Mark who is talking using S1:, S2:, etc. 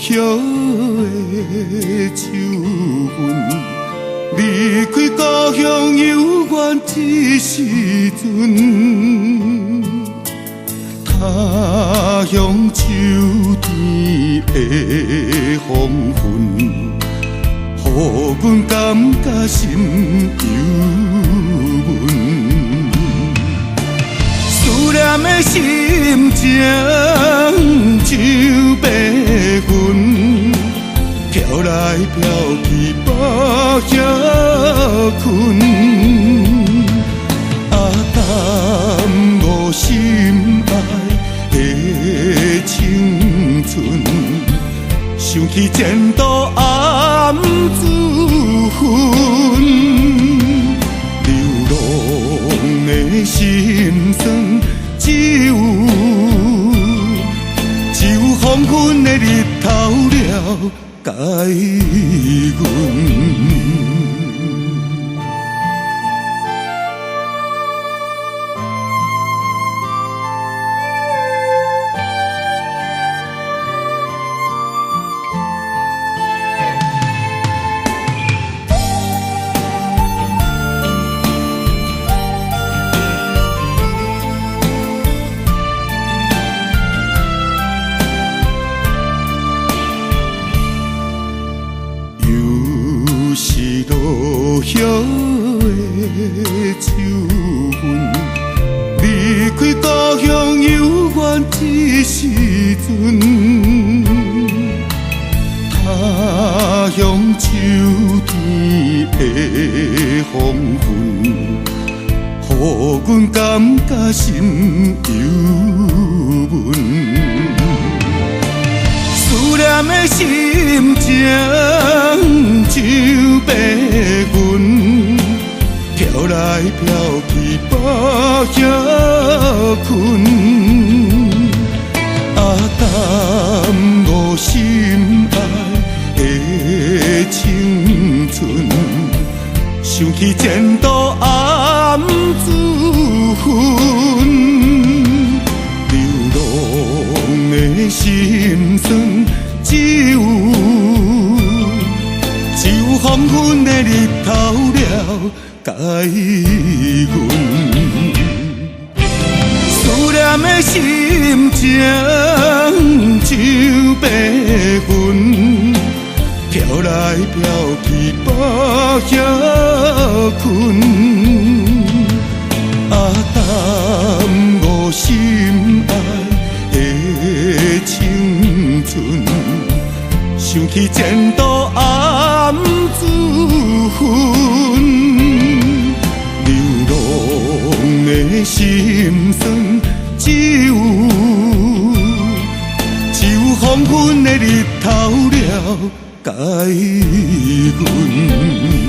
S1: 晓的秋分，离开故乡犹原一时阵。他乡秋天的黄昏，予阮感觉心犹闷。思念的心情像白云，飘来飘去无歇困。淡无心爱的青春，想起前度暗自昏，流浪的心酸，只有黄昏的日头了解阮。是落叶的秋分，离开故乡犹原一时阵。他乡秋天的黄昏，予阮感觉心犹闷。思念的心情像白云，飘来飘去无歇困。淡无心爱的青春，想起前度暗自昏。心酸，只有黄昏的日头了解阮。思念的心情像白云，飘来飘去无歇困。淡无心爱青春，想起前度暗自昏，流浪的心酸，只有黄昏的日头了解阮。